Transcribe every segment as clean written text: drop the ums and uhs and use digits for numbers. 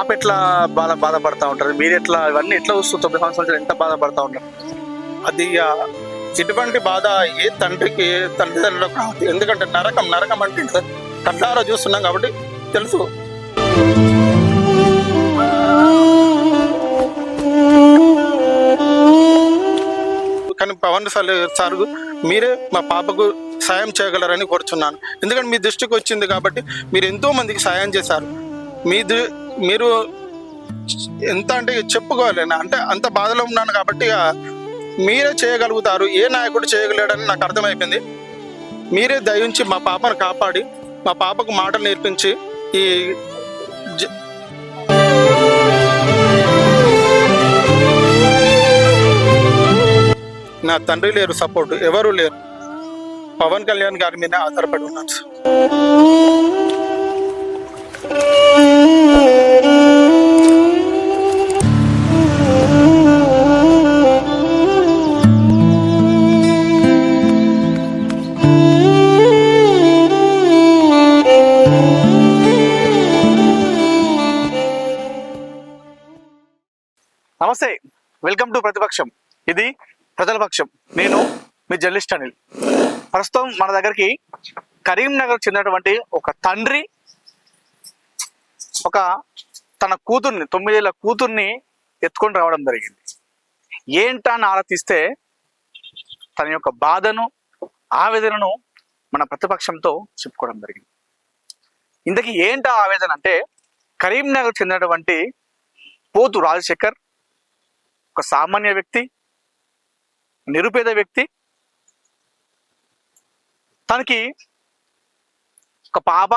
పాప ఎట్లా బాధపడతా ఉంటారు, మీరు ఎట్లా ఇవన్నీ ఎట్లా వస్తుంది 9 సంవత్సరాలు ఎంత బాధపడతా ఉంటారు? అది ఇటువంటి బాధ ఏ తండ్రికి ఏ తల్లిదండ్రులకు రాదు. ఎందుకంటే నరకం అంటే కళ్ళారా చూస్తున్నాం కాబట్టి తెలుసు. కానీ పవన్ సార్ మీరే మా పాపకు సాయం చేయగలరని కోరుచున్నాను. ఎందుకంటే మీ దృష్టికి వచ్చింది కాబట్టి మీరు ఎంతో మందికి సాయం చేశారు. మీరు ఎంత అంటే చెప్పుకోవాలి, అంటే అంత బాధలో ఉన్నాను కాబట్టి మీరే చేయగలుగుతారు. ఏ నాయకుడు చేయగలడని నాకు అర్థమైపోయింది. మీరే దయించి మా పాపను కాపాడి మా పాపకు మాటలు నేర్పించి ఈ నా తండ్రి లేరు, సపోర్ట్ ఎవరు లేరు. పవన్ కళ్యాణ్ గారి మీద ఆధారపడి ఉన్నాను సార్. నమస్తే, వెల్కమ్ టు ప్రతిపక్షం. ఇది ప్రజల పక్షం. నేను మీ జర్నలిస్ట్ అనిల్. ప్రస్తుతం మన దగ్గరికి కరీంనగర్ చెందినటువంటి ఒక తండ్రి తన కూతుర్ని 9 ఏళ్ల కూతుర్ని ఎత్తుకొని రావడం జరిగింది. ఏంటా అని ఆలోచిస్తే తన యొక్క బాధను, ఆవేదనను మన ప్రతిపక్షంతో చెప్పుకోవడం జరిగింది. ఇంతకీ ఏంటా ఆవేదన అంటే, కరీంనగర్ చెందినటువంటి పోతు రాజశేఖర్ ఒక సామాన్య వ్యక్తి, నిరుపేద వ్యక్తి. తనకి ఒక పాప,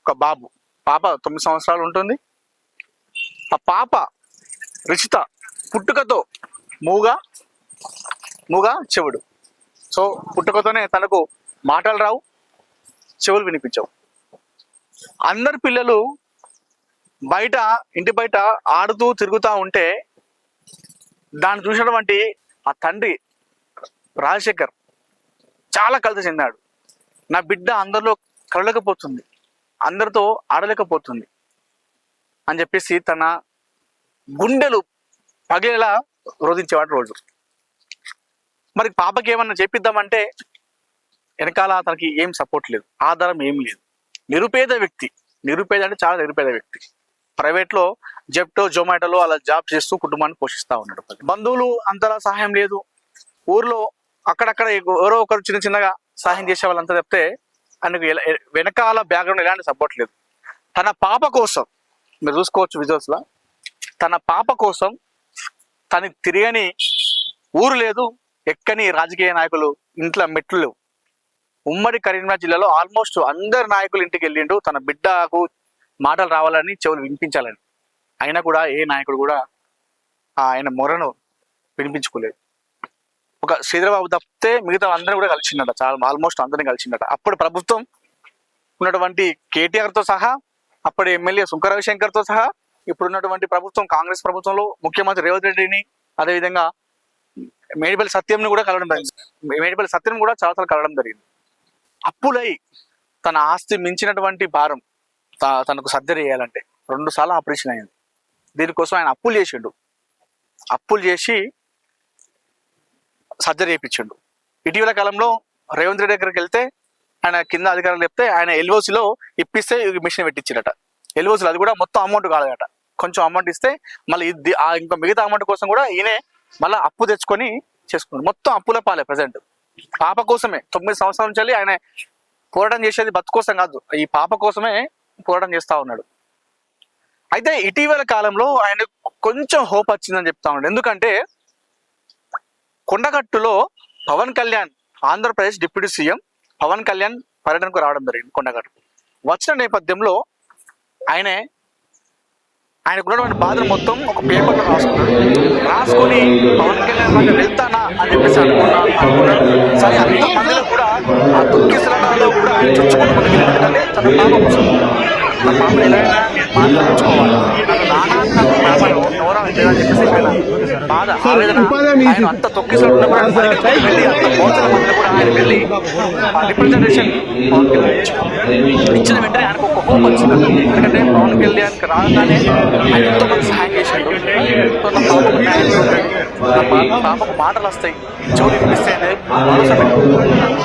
ఒక బాబు. పాప 9 సంవత్సరాలు ఉంటుంది. ఆ పాప రిషిత పుట్టుకతో మూగా చెవుడు. సో పుట్టుకతోనే తనకు మాటలు రావు, చెవులు వినిపించవు. అందరు పిల్లలు ఇంటి బయట ఆడుతూ తిరుగుతూ ఉంటే దాన్ని చూసినటువంటి ఆ తండ్రి రాజశేఖర్ చాలా కలత చెందాడు. నా బిడ్డ అందరిలో కలలేకపోతుంది, అందరితో ఆడలేకపోతుంది అని చెప్పేసి తన గుండెలు పగేలా రోధించేవాడు రోజు. మరి పాపకి ఏమన్నా చేపిద్దామంటే వెనకాల తనకి ఏం సపోర్ట్ లేదు, ఆధారం ఏం లేదు. నిరుపేద అంటే చాలా నిరుపేద వ్యక్తి. ప్రైవేట్లో జెప్టో, జొమాటోలో అలా జాబ్ చేస్తూ కుటుంబాన్ని పోషిస్తూ ఉన్నాడు. బంధువులు అంతలా సహాయం లేదు. ఊర్లో అక్కడక్కడ ఎవరో ఒకరు చిన్నగా సహాయం చేసే వాళ్ళంతా చెప్తే ఆయనకు వెనకాల బ్యాక్గ్రౌండ్ ఎలాంటి సపోర్ట్ లేదు. తన పాప కోసం మీరు చూసుకోవచ్చు విజువల్స్లో, తన పాప కోసం తనకి తిరగని ఊరు లేదు, ఎక్కని రాజకీయ నాయకులు ఇంట్లో మెట్లు లేవు. ఉమ్మడి కరీంనగర్ జిల్లాలో ఆల్మోస్ట్ అందరు నాయకులు ఇంటికి వెళ్ళిండు తన బిడ్డకు మాటలు రావాలని, చెవులు వినిపించాలని. అయినా కూడా ఏ నాయకుడు కూడా ఆయన మొరను వినిపించుకోలేదు. ఒక శ్రీధరబాబు తప్పితే మిగతా అందరూ కూడా కలిసిందట, చాలా ఆల్మోస్ట్ అందరినీ కలిసిందట. అప్పుడు ప్రభుత్వం ఉన్నటువంటి కేటీఆర్తో సహా, అప్పటి ఎమ్మెల్యే సుంక రవిశంకర్తో సహా, ఇప్పుడు ఉన్నటువంటి ప్రభుత్వం కాంగ్రెస్ ప్రభుత్వంలో ముఖ్యమంత్రి రేవంత్ రెడ్డిని, అదేవిధంగా మేడిపల్లి సత్యంని కూడా కలవడం జరిగింది. మేడిపల్లి సత్యం కూడా చాలాసార్లు కలవడం జరిగింది. అప్పులై తన ఆస్తి మించినటువంటి భారం తనకు సర్జరీ చేయాలంటే 2 సార్లు ఆపరేషన్ అయింది. దీనికోసం ఆయన అప్పులు చేసి సర్జరీ చేయించిండు. ఇటీవల కాలంలో రేవంత్ రెడ్డి దగ్గరికి వెళ్తే ఆయన కింద అధికారులు చెప్తే ఆయన ఎల్ఓసిలో ఇప్పిస్తే మిషన్ పెట్టించారట. ఎల్ఓసిలో అది కూడా మొత్తం అమౌంట్ కాదట, కొంచెం అమౌంట్ ఇస్తే మళ్ళీ ఇంకా మిగతా అమౌంట్ కోసం కూడా ఈయనే మళ్ళీ అప్పు తెచ్చుకొని చేసుకున్నాడు. మొత్తం అప్పుల పాలే ప్రజెంట్. పాప కోసమే 9 సంవత్సరాల నుంచి ఆయన పోరాటం చేసేది బతు కోసం కాదు, ఈ పాప కోసమే పోరాటం చేస్తా ఉన్నాడు. అయితే ఇటీవల కాలంలో ఆయన కొంచెం హోప్ వచ్చిందని చెప్తా ఉన్నాడు. ఎందుకంటే కొండగట్టులో పవన్ కళ్యాణ్, ఆంధ్రప్రదేశ్ డిప్యూటీ సీఎం పవన్ కళ్యాణ్ పర్యటనకు రావడం జరిగింది. కొండగట్టు వచ్చిన నేపథ్యంలో ఆయనకున్నటువంటి బాధలు మొత్తం ఒక పేపర్లో రాసుకొని పవన్ కళ్యాణ్ దగ్గర వెళ్తానా అని చెప్పేసి అనుకున్నాడు. సరే, అంత మందిలో కూడా ఆ దుఃఖిసలలో కూడా ఆయన చొచ్చుకుంటుంది. ఎందుకంటే తన పాప కోసం, తన పాపను ఎలా మాట్లాడుకోవాలి, నాకు నాన్న పాపను ఎవరో లేదని చెప్పేసి బాధ. ఆవేదన ఆయన అంత తొక్కిసలాడుతున్నా కూడా పరిగెత్తుకుంటూ వెళ్ళి అంత మోతల మధ్యలో కూడా ఆయన వెళ్ళి ఆ రిప్రజెంటేషన్ పవన్ కళ్యాణ్ ఇచ్చిన వెంటనే ఆయనకు ఒక హోప్ వచ్చింది. ఎందుకంటే పవన్ కళ్యాణ్కి రాగానే ఆయన ఎంతో మంది సహాయం చేశాడు. సో నా పాపకు న్యాయం జరుగుతుంది, నా పాపకు మాటలు వస్తాయి, చెవులు వినిపిస్తాయి అనేది భరోసా పెట్టుకుంటున్నాను.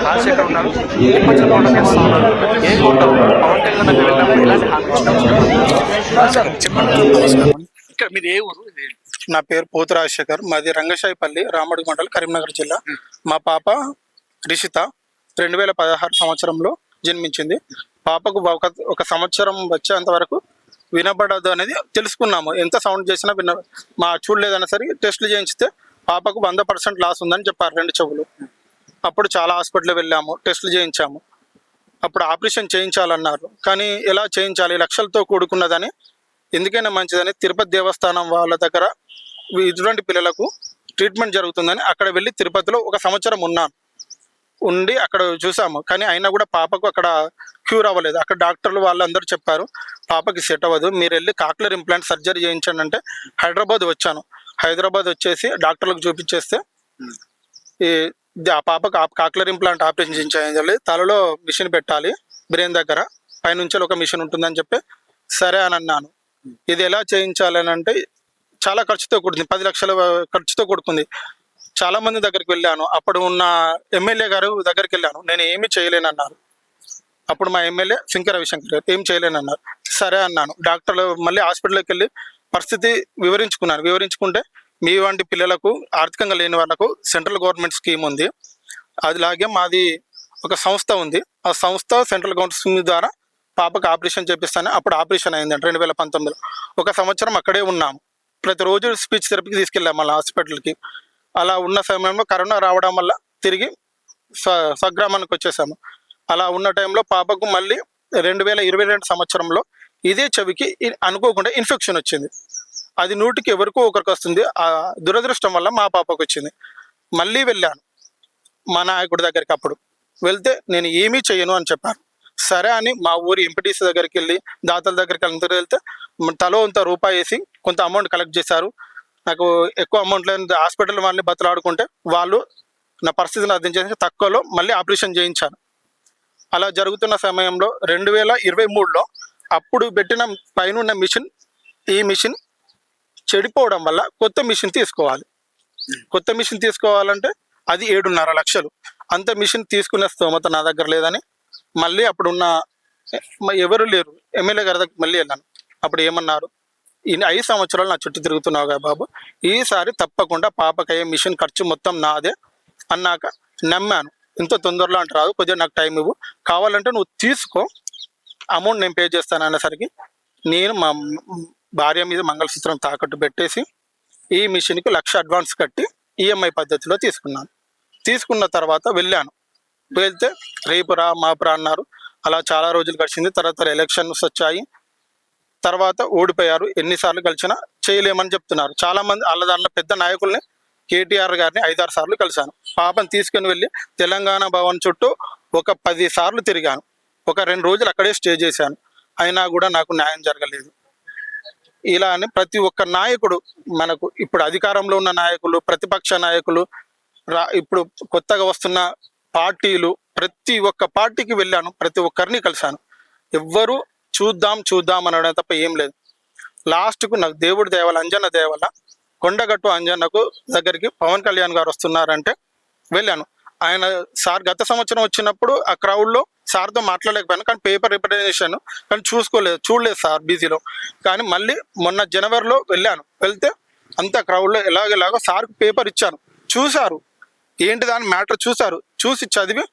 రాజశేఖర్ ఉన్నారు, ఇప్పటి కోట చేస్తా ఉన్నారు. ఏ కోట పవన్ కళ్యాణ్ దగ్గర వెళ్ళినప్పుడు ఎలాంటి హామీ ఇచ్చినారు చెప్పండి. ఇక్కడ మీరు ఏ ఊరు? నా పేరు పోతు రాజశేఖర్, మాది రంగశాయిపల్లి, రామడుగు మండలం, కరీంనగర్ జిల్లా. మా పాప రిషిత 2016 సంవత్సరంలో జన్మించింది. పాపకు ఒక సంవత్సరం వచ్చేంత వరకు వినబడదు అనేది తెలుసుకున్నాము. ఎంత సౌండ్ చేసినా మా చూడలేదన్నా సరే టెస్టులు చేయించితే పాపకు 100% లాస్ ఉందని చెప్పారు 2 చెవులు. అప్పుడు చాలా హాస్పిటల్ వెళ్ళాము, టెస్టులు చేయించాము. అప్పుడు ఆపరేషన్ చేయించాలన్నారు. కానీ ఎలా చేయించాలి, లక్షలతో కూడుకున్నదని, ఎందుకైనా మంచిదని తిరుపతి దేవస్థానం వాళ్ళ దగ్గర ఇటువంటి పిల్లలకు ట్రీట్మెంట్ జరుగుతుందని అక్కడ వెళ్ళి తిరుపతిలో ఒక సంవత్సరం ఉండి అక్కడ చూసాము. కానీ అయినా కూడా పాపకు అక్కడ క్యూర్ అవ్వలేదు. అక్కడ డాక్టర్లు వాళ్ళందరూ చెప్పారు పాపకి సెట్ అవ్వదు, మీరు వెళ్ళి కాక్లర్ ఇంప్లాంట్ సర్జరీ చేయించండి అంటే హైదరాబాద్ వచ్చాను. హైదరాబాద్ వచ్చేసి డాక్టర్లకు చూపించేస్తే ఆ పాపకు కాక్లర్ ఇంప్లాంట్ ఆపరేషన్ చేయించాలి, తలలో మిషన్ పెట్టాలి, బ్రెయిన్ దగ్గర పైనుంచి ఒక మిషన్ ఉంటుందని చెప్పి సరే అని అన్నాను. ఇది ఎలా చేయించాలి అని అంటే చాలా ఖర్చుతో కూడుకుంది, 10 లక్షల ఖర్చుతో కూడుకుంది. చాలా మంది దగ్గరికి వెళ్ళాను. అప్పుడు ఉన్న ఎమ్మెల్యే గారు దగ్గరికి వెళ్ళాను, నేను ఏమీ చేయలేనన్నారు. అప్పుడు మా ఎమ్మెల్యే శంకర రవిశంకర్ గారు ఏం చేయలేనన్నారు. సరే అన్నాను. డాక్టర్లు మళ్ళీ హాస్పిటల్కి వెళ్ళి పరిస్థితి వివరించుకుంటే మీ వంటి పిల్లలకు ఆర్థికంగా లేని వాళ్ళకు సెంట్రల్ గవర్నమెంట్ స్కీమ్ ఉంది, అదిలాగే మాది ఒక సంస్థ ఉంది, ఆ సంస్థ సెంట్రల్ గవర్నమెంట్ స్కీమ్ ద్వారా పాపకు ఆపరేషన్ చేపిస్తాను. అప్పుడు ఆపరేషన్ అయిందండి 2019లో. ఒక సంవత్సరం అక్కడే ఉన్నాము. ప్రతిరోజు స్పీచ్ థెరపీకి తీసుకెళ్ళాము మళ్ళీ హాస్పిటల్కి. అలా ఉన్న సమయంలో కరోనా రావడం వల్ల తిరిగి స్వగ్రామానికి వచ్చేసాము. అలా ఉన్న టైంలో పాపకు మళ్ళీ 2022 సంవత్సరంలో ఇదే చెవికి అనుకోకుండా ఇన్ఫెక్షన్ వచ్చింది. అది 100కి ఎవరికో ఒకరికి వస్తుంది. ఆ దురదృష్టం వల్ల మా పాపకు వచ్చింది. మళ్ళీ వెళ్ళాను మా నాయకుడి దగ్గరికి. అప్పుడు వెళ్తే నేను ఏమీ చేయను అని చెప్పాను. సరే అని మా ఊరి ఎంపీటీసీ దగ్గరికి వెళ్ళి దాతల దగ్గరికి అందరూ వెళ్తే తలో అంత రూపాయి వేసి కొంత అమౌంట్ కలెక్ట్ చేశారు. నాకు ఎక్కువ అమౌంట్ లేని హాస్పిటల్ వాళ్ళని బతలాడుకుంటే వాళ్ళు నా పరిస్థితిని అర్థం చేసి తక్కువలో మళ్ళీ ఆపరేషన్ చేయించాను. అలా జరుగుతున్న సమయంలో 2023లో అప్పుడు పెట్టిన పైన మిషన్, ఈ మిషన్ చెడిపోవడం వల్ల కొత్త మిషన్ తీసుకోవాలి. కొత్త మిషన్ తీసుకోవాలంటే అది 7.5 లక్షలు. అంత మిషన్ తీసుకునే స్తోమత నా దగ్గర లేదని మళ్ళీ అప్పుడున్న ఎవరు లేరు ఎమ్మెల్యే గారి దగ్గర మళ్ళీ వెళ్ళాను. అప్పుడు ఏమన్నారు, ఈ 5 సంవత్సరాలు నా చుట్టూ తిరుగుతున్నావు కదా బాబు, ఈసారి తప్పకుండా పాపకయ్యే మిషన్ ఖర్చు మొత్తం నాదే అన్నాక నమ్మాను. ఇంత తొందరలో అంటే రాదు, కొద్దిగా నాకు టైం ఇవ్వు, కావాలంటే నువ్వు తీసుకో, అమౌంట్ నేను పే చేస్తాను అనేసరికి నేను మా భార్య మీద మంగళసూత్రం తాకట్టు పెట్టేసి ఈ మిషన్కి 1 లక్ష అడ్వాన్స్ కట్టి ఈఎంఐ పద్ధతిలో తీసుకున్నాను. తీసుకున్న తర్వాత వెళ్ళాను. వెళ్తే రేపు రా మాపు రా అన్నారు. అలా చాలా రోజులు గడిచింది. తర్వాత ఎలక్షన్స్ వచ్చాయి, తర్వాత ఓడిపోయారు. ఎన్నిసార్లు కలిసినా చేయలేమని చెప్తున్నారు. చాలా మంది దాంట్లో పెద్ద నాయకుల్ని కేటీఆర్ గారిని 5-6 సార్లు కలిశాను. పాపను తీసుకుని వెళ్ళి తెలంగాణ భవన్ చుట్టూ ఒక 10 సార్లు తిరిగాను. ఒక 2 రోజులు అక్కడే స్టే చేశాను. అయినా కూడా నాకు న్యాయం జరగలేదు. ఇలా అని ప్రతి ఒక్క నాయకుడు, మనకు ఇప్పుడు అధికారంలో ఉన్న నాయకులు, ప్రతిపక్ష నాయకులు, ఇప్పుడు కొత్తగా వస్తున్న పార్టీలు, ప్రతి ఒక్క పార్టీకి వెళ్ళాను, ప్రతి ఒక్కరిని కలిశాను. ఎవ్వరూ చూద్దాం అనడం తప్ప ఏం లేదు. లాస్ట్కు నాకు దేవుడి దేవల, అంజన్న దేవల, కొండగట్టు అంజన్నకు దగ్గరికి పవన్ కళ్యాణ్ గారు వస్తున్నారంటే వెళ్ళాను. ఆయన సార్ గత సంవత్సరం వచ్చినప్పుడు ఆ క్రౌడ్లో సార్తో మాట్లాడలేకపోయాను, కానీ పేపర్ రిప్రజెంటేషన్ కానీ చూడలేదు సార్ బిజీలో. కానీ మళ్ళీ మొన్న జనవరిలో వెళ్ళాను. వెళ్తే అంత క్రౌడ్లో ఎలాగో సార్కు పేపర్ ఇచ్చాను. చూశారు, ఏంటి దాని మ్యాటర్ చూశారు. చూసి చదివి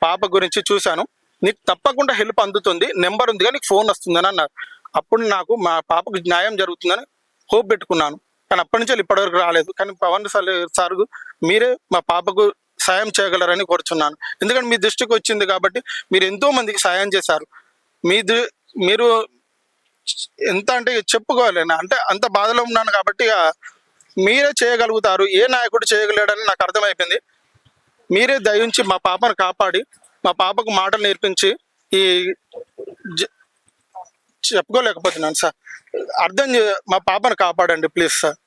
పాప గురించి చూశాను. నీకు తప్పకుండా హెల్ప్ అందుతుంది, నెంబర్ ఉంది కానీ నీకు ఫోన్ వస్తుందని అన్నారు. అప్పుడు నాకు మా పాపకు న్యాయం జరుగుతుందని హోప్ పెట్టుకున్నాను. కానీ అప్పటి నుంచి ఇప్పటివరకు రాలేదు. కానీ పవన్ సార్ మీరే మా పాపకు సాయం చేయగలరని కోరుచున్నాను. ఎందుకంటే మీ దృష్టికి వచ్చింది కాబట్టి మీరు ఎంతో మందికి సాయం చేశారు. మీరు ఎంత అంటే చెప్పుకోవాలి, అంటే అంత బాధలో ఉన్నాను కాబట్టి మీరే చేయగలుగుతారు, ఏ నాయకుడు చేయగలడని నాకు అర్థమైపోయింది. మీరే దయించి మా పాపను కాపాడి మా పాపకు మాటలు నేర్పించి చెప్పుకోలేకపోతున్నాను సార్. మా పాపను కాపాడండి ప్లీజ్ సార్.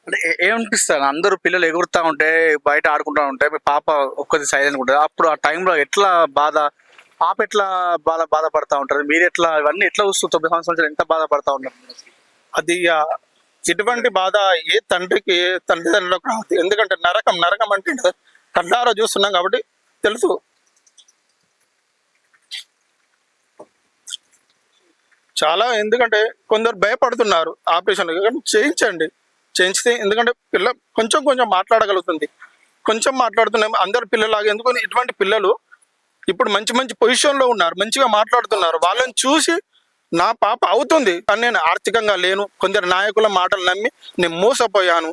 అంటే ఏమనిపిస్తారు అందరూ పిల్లలు ఎగురుతా ఉంటే బయట ఆడుకుంటా ఉంటే మీ పాప ఒక్కది సైలెంట్ ఉంటుంది, అప్పుడు ఆ టైంలో ఎట్లా పాప ఎట్లా బాధపడతా ఉంటారు, మీరు ఎట్లా ఇవన్నీ ఎట్లా వస్తూ 9 సంవత్సరాలు ఎంత బాధపడతా ఉంటారు? అది ఇటువంటి బాధ ఏ తల్లిదండ్రులకు రాదు. ఎందుకంటే నరకం అంటే కళ్ళారా చూస్తున్నాం కాబట్టి తెలుసు. చాలా, ఎందుకంటే కొందరు భయపడుతున్నారు ఆపరేషన్, కానీ చేయించితే ఎందుకంటే పిల్ల కొంచెం మాట్లాడగలుగుతుంది, కొంచెం మాట్లాడుతున్నాం. అందరు పిల్లలాగా ఎందుకని ఇటువంటి పిల్లలు ఇప్పుడు మంచి పొజిషన్లో ఉన్నారు, మంచిగా మాట్లాడుతున్నారు. వాళ్ళని చూసి నా పాప అవుతుంది, కానీ నేను ఆర్థికంగా లేను, కొందరు నాయకుల మాటలు నమ్మి నేను మోసపోయాను,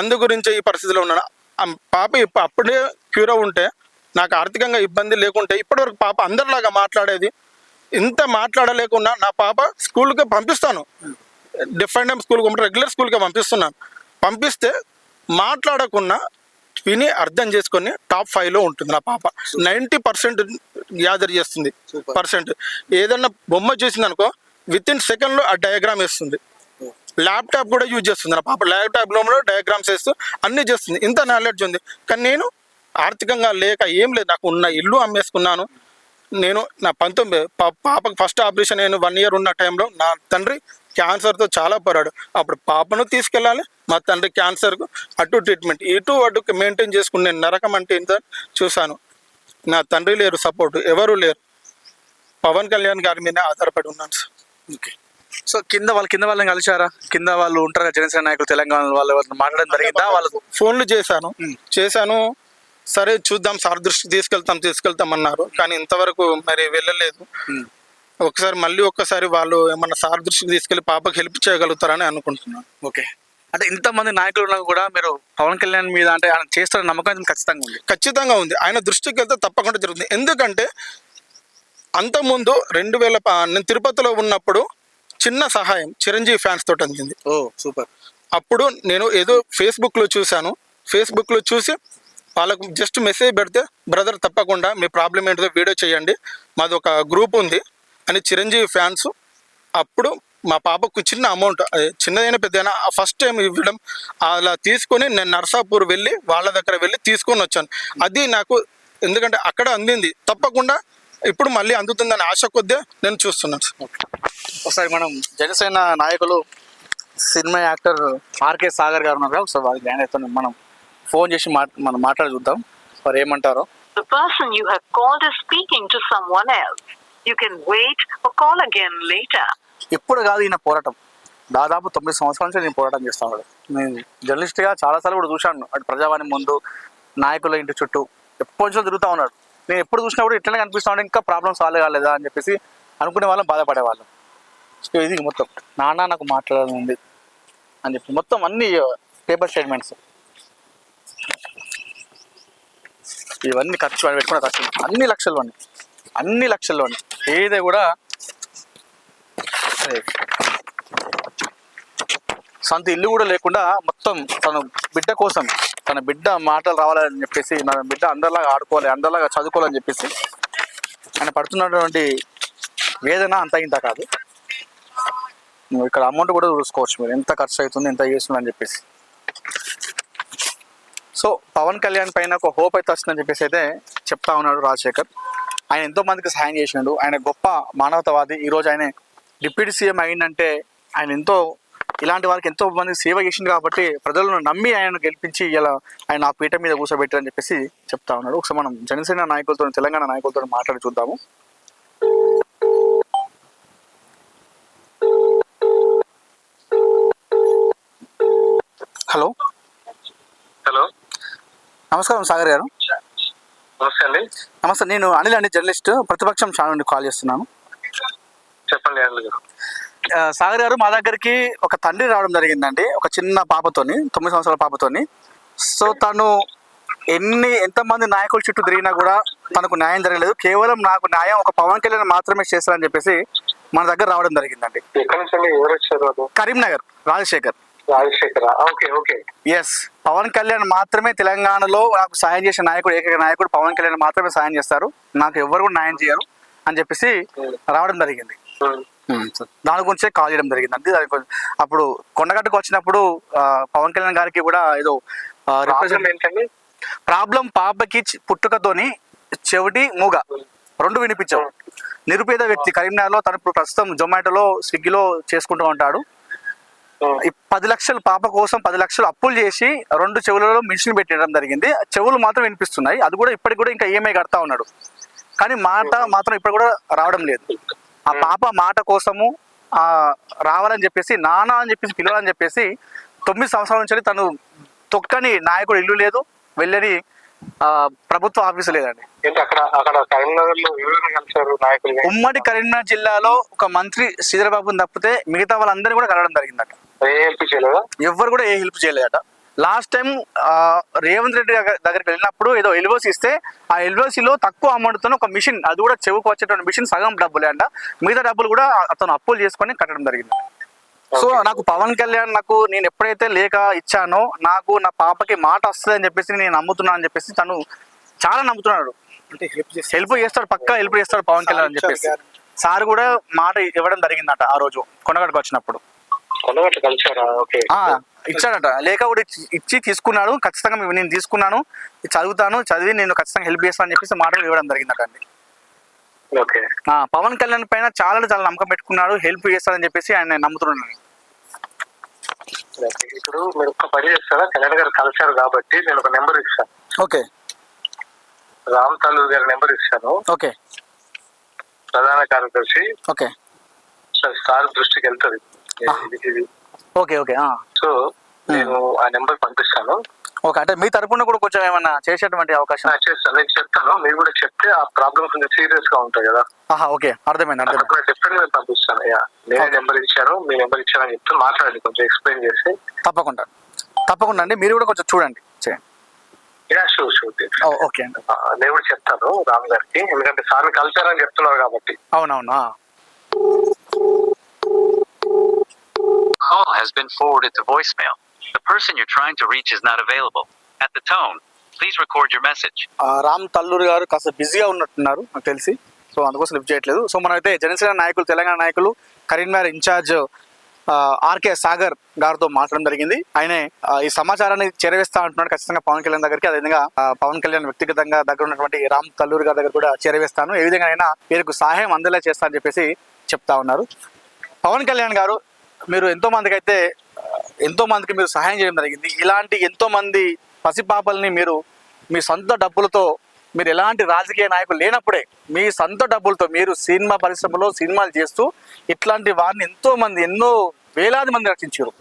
అందు గురించి ఈ పరిస్థితిలో ఉన్నాను. పాప అప్పుడే క్యూర్ ఉంటే నాకు ఆర్థికంగా ఇబ్బంది లేకుంటే ఇప్పటివరకు పాప అందరిలాగా మాట్లాడేది. ఇంత మాట్లాడలేకున్నా నా పాప స్కూల్కి పంపిస్తాను, డిఫరెంట్ స్కూల్కి రెగ్యులర్ స్కూల్కి పంపిస్తే మాట్లాడకున్నా విని అర్థం చేసుకొని టాప్ 5లో ఉంటుంది నా పాప. 90% గ్యాదర్ చేస్తుంది పర్సెంట్. ఏదన్నా బొమ్మ చూసింది అనుకో వితిన్ సెకండ్లో ఆ డయాగ్రామ్ వేస్తుంది. ల్యాప్టాప్ కూడా యూజ్ చేస్తుంది నా పాప, ల్యాప్టాప్లో డయాగ్రామ్స్ వేస్తూ అన్నీ చేస్తుంది. ఇంత నాలెడ్జ్ ఉంది. కానీ నేను ఆర్థికంగా లేక ఏం లేదు, నాకు ఉన్న ఇల్లు అమ్మేసుకున్నాను. నేను నా పాపకు ఫస్ట్ ఆపరేషన్ నేను 1 year ఉన్న టైంలో నా తండ్రి క్యాన్సర్తో చాలా పోరాడు. అప్పుడు పాపను తీసుకెళ్ళాలి, మా తండ్రి క్యాన్సర్కు అటు ట్రీట్మెంట్ ఇటు అటు మెయింటైన్ చేసుకుని నేను నరకం అంటే ఇంత చూశాను. నా తండ్రి లేరు, సపోర్ట్ ఎవరు లేరు. పవన్ కళ్యాణ్ గారి మీద ఆధారపడి ఉన్నాను సార్. ఓకే. సో కింద వాళ్ళని కలిసారా? కింద వాళ్ళు ఉంటారు కదా జనసేన నాయకులు, తెలంగాణ వాళ్ళు మాట్లాడడం జరిగిందా? వాళ్ళకు ఫోన్లు చేశాను. సరే చూద్దాం సార్ దృష్టికి తీసుకెళ్తాం అన్నారు, కానీ ఇంతవరకు మరి వెళ్ళలేదు. ఒక్కసారి వాళ్ళు ఏమన్నా సార్ దృష్టికి తీసుకెళ్లి పాపకి హెల్ప్ చేయగలుగుతారని అనుకుంటున్నాను. ఓకే. అంటే ఇంతమంది నాయకులు ఉన్నా కూడా మీరు పవన్ కళ్యాణ్ మీద అంటే ఆయన చేస్తున్న నమ్మకం ఖచ్చితంగా ఉంది. ఆయన దృష్టికి వెళ్తే తప్పకుండా జరుగుతుంది. ఎందుకంటే అంతకుముందు నేను తిరుపతిలో ఉన్నప్పుడు చిన్న సహాయం చిరంజీవి ఫ్యాన్స్ తోటి అందింది. ఓ సూపర్. అప్పుడు నేను ఏదో ఫేస్బుక్లో చూసి వాళ్ళకు జస్ట్ మెసేజ్ పెడితే, బ్రదర్ తప్పకుండా మీ ప్రాబ్లం ఏంటో వీడియో చేయండి, మాది ఒక గ్రూప్ ఉంది అని చిరంజీవి ఫ్యాన్స్ అప్పుడు మా పాపకు చిన్న అమౌంట్, చిన్నదైనా పెద్దదైనా ఫస్ట్ టైం ఇవ్వడం, అలా తీసుకొని నేను నర్సాపూర్ వెళ్ళి వాళ్ళ దగ్గర వెళ్ళి తీసుకొని వచ్చాను. అది నాకు ఎందుకంటే అక్కడ అందింది, తప్పకుండా ఇప్పుడు మళ్ళీ అందుతుందని ఆశ కొద్దిగా నేను చూస్తున్నాను. ఒకసారి మనం జనసేన నాయకులు సినిమా యాక్టర్ ఆర్కే సాగర్ గారు ఉన్నారు, ఒకసారి వాళ్ళకి జాయిన్ అవుతాను. మనం ఫోన్ చేసి మనం మాట్లాడి చూద్దాం మరి ఏమంటారో. The person you have called is speaking to someone else. You can wait or call again later. ఇప్పుడు కాదు ఈయన పోరాటం, దాదాపు 9 సంవత్సరాల నుంచి నేను పోరాటం చేస్తా ఉన్నాడు. నేను జర్నలిస్ట్గా చాలాసార్లు కూడా చూశాను, అటు ప్రజావాణి ముందు నాయకుల ఇంటి చుట్టూ ఎప్పటి నుంచో తిరుగుతూ ఉన్నాడు. నేను ఎప్పుడు చూసినా కూడా ఇట్లనే కనిపిస్తా ఉంటే ఇంకా ప్రాబ్లమ్ సాల్వ్ కాలేదా అని చెప్పేసి అనుకునే వాళ్ళం, బాధపడేవాళ్ళం. సో ఇది మొత్తం నాన్న నాకు మాట్లాడాలని ఉంది అని చెప్పి మొత్తం అన్ని పేపర్ స్టేట్మెంట్స్, ఇవన్నీ ఖర్చు పెట్టుకున్న ఖర్చు అన్ని లక్షల్లోని ఏదే కూడా సొంత ఇల్లు కూడా లేకుండా మొత్తం తన బిడ్డ కోసం, తన బిడ్డ మాటలు రావాలని చెప్పేసి, నా బిడ్డ అందరిలాగా ఆడుకోవాలి, అందరిలాగా చదువుకోవాలని చెప్పేసి ఆయన పడుతున్నటువంటి వేదన అంత ఇంత కాదు. నువ్వు ఇక్కడ అమౌంట్ కూడా చూసుకోవచ్చు మీరు, ఎంత ఖర్చు అవుతుంది, ఎంత చేస్తుంది అని చెప్పేసి. సో పవన్ కళ్యాణ్ పైన ఒక హోప్ అయితే వస్తుందని చెప్పేసి అయితే చెప్తా ఉన్నాడు రాజశేఖర్. ఆయన ఎంతో మందికి సహాయం చేసినాడు, ఆయన గొప్ప మానవతావాది. ఈరోజు ఆయన డిప్యూటీ సీఎం అయిందంటే ఆయన ఎంతో ఇలాంటి వారికి ఎంతో మందికి సేవ చేసింది కాబట్టి ప్రజలను నమ్మి ఆయన గెలిపించి ఇలా ఆయన ఆ పీఠ మీద కూర్చోబెట్టారని చెప్పేసి చెప్తా ఉన్నాడు. ఒకసారి మనం జనసేన నాయకులతో, తెలంగాణ నాయకులతో మాట్లాడి చూద్దాము. హలో నమస్కారం సాగర్ గారు. నమస్తే అండి. నమస్తే, నేను అనిల్ అండి, జర్నలిస్ట్, ప్రతిపక్షం ఛానల్ నుండి కాల్ చేస్తున్నాను. చెప్పండి అనిల్ గారు. సాగర్ గారు, మా దగ్గరికి ఒక తండ్రి రావడం జరిగిందండి, ఒక చిన్న పాపతోని, 9 సంవత్సరాల పాపతోని. సో తను ఎంతమంది నాయకుల చుట్టూ తిరిగినా కూడా తనకు న్యాయం జరగలేదు. కేవలం నాకు న్యాయం ఒక పవన్ కళ్యాణ్ మాత్రమే చేస్తారని చెప్పేసి మన దగ్గర రావడం జరిగిందండి. ఎక్కడి నుంచి అండి, ఎవరు వచ్చారు? కరీంనగర్, రాజశేఖర్. ఓకే. ఎస్, పవన్ కళ్యాణ్ మాత్రమే తెలంగాణలో నాకు సాయం చేసే నాయకుడు, ఏకైక నాయకుడు పవన్ కళ్యాణ్ మాత్రమే సాయం చేస్తారు, నాకు ఎవరు కూడా న్యాయం చేయరు అని చెప్పేసి రావడం జరిగింది. దాని గురించే కాల్ చేయడం జరిగింది అంటే అప్పుడు కొండగట్టుకు వచ్చినప్పుడు పవన్ కళ్యాణ్ గారికి కూడా ఏదో ప్రాబ్లం ఏంటండి? ప్రాబ్లం పాపకి పుట్టుకతోని చెవిటి మూగ రెండు వినిపించావు. నిరుపేద వ్యక్తి కరీంనగర్లో తను ఇప్పుడు ప్రస్తుతం జొమాటోలో స్విగ్గీలో చేసుకుంటూ ఉంటాడు. 10 లక్షలు పాప కోసం 10 లక్షలు అప్పులు చేసి 2 చెవులలో మిషన్ పెట్టడం జరిగింది. చెవులు మాత్రం వినిపిస్తున్నాయి. అది కూడా ఇప్పటికి కూడా ఇంకా ఈఎంఐ కడతా ఉన్నాడు. కానీ మాట మాత్రం ఇప్పుడు కూడా రావడం లేదు. ఆ పాప మాట కోసము రావాలని చెప్పేసి నాన్న అని చెప్పేసి పిలవాలని చెప్పేసి 9 సంవత్సరాల నుంచి తను తొక్కని నాయకుడు ఇల్లు లేదు, వెళ్ళని ప్రభుత్వ ఆఫీసు లేదండి. అక్కడ కరీంనగర్ లో కలిసారు నాయకులు. ఉమ్మడి కరీంనగర్ జిల్లాలో ఒక మంత్రి శ్రీధరబాబుని తప్పితే మిగతా వాళ్ళందరినీ కూడా కలవడం జరిగిందట. ఎవ్వరు కూడా ఏ హెల్ప్ చేయలేదట. లాస్ట్ టైం రేవంత్ రెడ్డి దగ్గరికి వెళ్ళినప్పుడు ఏదో ఎల్ఓసి ఇస్తే ఆ ఎల్ఓసిలో తక్కువ అమౌంట్తో ఒక మిషన్, అది కూడా చెవుకు వచ్చేటువంటి మిషన్ సగం డబ్బులే అంట, మిగతా డబ్బులు కూడా అతను అప్పులు చేసుకొని కట్టడం జరిగింది. సో నాకు పవన్ కళ్యాణ్ నేను ఎప్పుడైతే లేఖ ఇచ్చానో నాకు నా పాపకి మాట వస్తుంది అని చెప్పేసి నేను నమ్ముతున్నాను అని చెప్పేసి తను చాలా నమ్ముతున్నాడు. అంటే హెల్ప్ చేస్తాడు, పక్కా హెల్ప్ చేస్తాడు పవన్ కళ్యాణ్ అని చెప్పేసి సార్ కూడా మాట ఇవ్వడం జరిగిందట. ఆ రోజు కొండగట్టుకు వచ్చినప్పుడు ఇచ్చాడట, లేఖ కూడా ఇచ్చి తీసుకున్నాడు. ఖచ్చితంగా నేను తీసుకున్నాను, చదువుతాను, చదివి నేను ఖచ్చితంగా హెల్ప్ చేస్తాను అని చెప్పేసి మాట ఇవ్వడం జరిగిందట అండి. పవన్ కళ్యాణ్ పైన చాలా నమ్మకం పెట్టుకున్నాడు, హెల్ప్ చేస్తాడని చెప్పేసి ఆయన నమ్ముతున్నాను. ఇప్పుడు మీరు ఒక్క పని చేస్తారా, కళ్యాణ్ గారు కలిశారు కాబట్టి నేను ఒక నెంబర్ ఇస్తాను. ఓకే. రామ్ తల్లూరు గారి నెంబర్ ఇస్తాను. ఓకే. ప్రధాన కార్యదర్శి. ఓకే. సార్ దృష్టికి వెళ్తుంది. ఓకే. ఓకే. సో నేను ఆ నెంబర్ పంపిస్తాను. ఓకే. అంటే మీ తరపున కూడా కొంచెం ఏమన్నా చేసేటువంటి అవకాశం చేస్తాను, నేను చెప్తాను. మీరు కూడా చెప్తే ఆ ప్రాబ్లమ్స్ కొంచెం సీరియస్ గా ఉంటాయి కదా. ఓకే, అర్థమైంది. డిఫరెంట్ గా పంపిస్తాను. నేనే నెంబర్ ఇచ్చాను, మీ నెంబర్ ఇచ్చానని చెప్తే మాట్లాడండి, కొంచెం ఎక్స్ప్లెయిన్ చేసి. తప్పకుండా అండి, మీరు కూడా కొంచెం చూడండి, చేయండి. షూర్. ఓకే అండి, నేను కూడా చెప్తాను రామ్ గారికి, ఎందుకంటే సార్ని కలిసారని చెప్తున్నారు కాబట్టి. అవునవును. Call has been forwarded to voicemail. The person you're trying to reach is not available. At the tone, please record your message. Ram Talluru గారు కాస్త బిజీగా ఉన్నట్టున్నారు నాకు తెలిసి, సో అందుకోసం లిఫ్ట్ చేయట్లేదు. సో మనమైతే జనసేన నాయకులు, తెలంగాణ నాయకులు, కరీంనగర్ ఇన్ఛార్జ్ ఆర్కే సాగర్ గారితో మాట్లాడడం జరిగింది. ఆయనే ఈ సమాచారాన్ని చేరవేస్తా అంటున్నాడు ఖచ్చితంగా పవన్ కళ్యాణ్ దగ్గరికి. అదేవిధంగా పవన్ కళ్యాణ్ వ్యక్తిగతంగా దగ్గర ఉన్నటువంటి రామ్ తల్లూరు గారి దగ్గర కూడా చేరవేస్తాను, ఏ విధంగా అయినా వీరికి సహాయం అందేలా చేస్తా అని చెప్పేసి చెప్తా ఉన్నారు. పవన్ కళ్యాణ్ గారు, మీరు ఎంతో మందికి మీరు సహాయం చేయడం జరిగింది. ఇలాంటి ఎంతో మంది పసిపాపల్ని మీరు మీ సొంత డబ్బులతో, మీరు ఎలాంటి రాజకీయ నాయకులు లేనప్పుడే మీ సొంత డబ్బులతో మీరు సినిమా పరిశ్రమలో సినిమాలు చేస్తూ ఇట్లాంటి వారిని ఎన్నో వేలాది మంది రక్షించారు.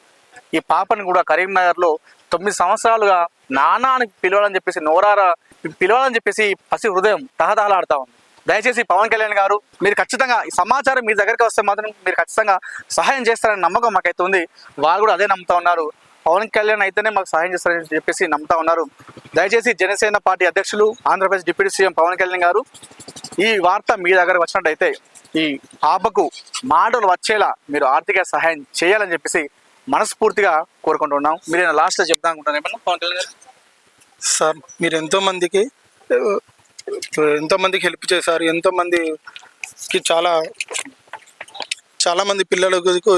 ఈ పాపని కూడా కరీంనగర్లో 9 సంవత్సరాలుగా నానా అని పిలవాలని చెప్పేసి పసి హృదయం తహతహలాడుతా ఉంది. దయచేసి పవన్ కళ్యాణ్ గారు, మీరు ఖచ్చితంగా ఈ సమాచారం మీ దగ్గరికి వస్తే మాత్రం మీరు ఖచ్చితంగా సహాయం చేస్తారని నమ్మకం మాకైతే ఉంది. వాళ్ళు కూడా అదే నమ్ముతా ఉన్నారు. పవన్ కళ్యాణ్ అయితేనే మాకు సహాయం చేస్తారని చెప్పేసి నమ్ముతా ఉన్నారు. దయచేసి జనసేన పార్టీ అధ్యక్షులు, ఆంధ్రప్రదేశ్ డిప్యూటీ సీఎం పవన్ కళ్యాణ్ గారు, ఈ వార్త మీ దగ్గరకు వచ్చినట్టయితే ఈ పాపకు మాటలు వచ్చేలా మీరు ఆర్థిక సహాయం చేయాలని చెప్పేసి మనస్ఫూర్తిగా కోరుకుంటున్నాం. మీరు లాస్ట్లో చెప్తా అనుకుంటాను ఏమన్నా పవన్ కళ్యాణ్ గారు? సార్, మీరు ఎంతో మందికి హెల్ప్ చేశారు. ఎంతో మందికి చాలా మంది పిల్లలకు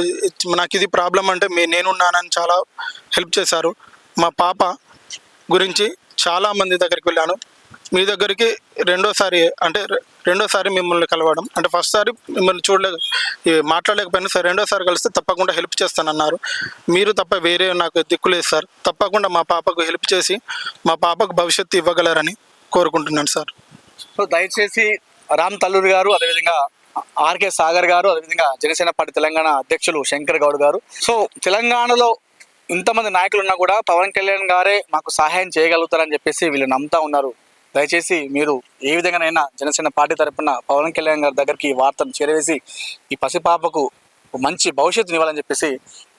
నాకు ఇది ప్రాబ్లం అంటే నేనున్నానని చాలా హెల్ప్ చేశారు. మా పాప గురించి చాలా మంది దగ్గరికి వెళ్ళాను. మీ దగ్గరికి రెండోసారి మిమ్మల్ని కలవడం అంటే, ఫస్ట్ సారి మిమ్మల్ని మాట్లాడలేకపోయినా సార్, రెండోసారి కలిస్తే తప్పకుండా హెల్ప్ చేస్తానన్నారు. మీరు తప్ప వేరే నాకు దిక్కులేదు సార్. తప్పకుండా మా పాపకు హెల్ప్ చేసి మా పాపకు భవిష్యత్తు ఇవ్వగలరని కోరుకుంటున్నాను సార్. సో దయచేసి రామ్ తల్లూరు గారు, అదేవిధంగా ఆర్కే సాగర్ గారు, అదేవిధంగా జనసేన పార్టీ తెలంగాణ అధ్యక్షులు శంకర్ గౌడ్ గారు, సో తెలంగాణలో ఇంతమంది నాయకులు ఉన్నా కూడా పవన్ కళ్యాణ్ గారే మాకు సహాయం చేయగలుగుతారని చెప్పేసి వీళ్ళు నమ్ముతా ఉన్నారు. దయచేసి మీరు ఏ విధంగానైనా జనసేన పార్టీ తరఫున పవన్ కళ్యాణ్ గారి దగ్గరికి ఈ వార్తను చేరవేసి ఈ పసిపాపకు మంచి భవిష్యత్తుని ఇవ్వాలని చెప్పేసి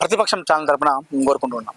ప్రతిపక్షం ఛానల్ తరఫున కోరుకుంటున్నాం.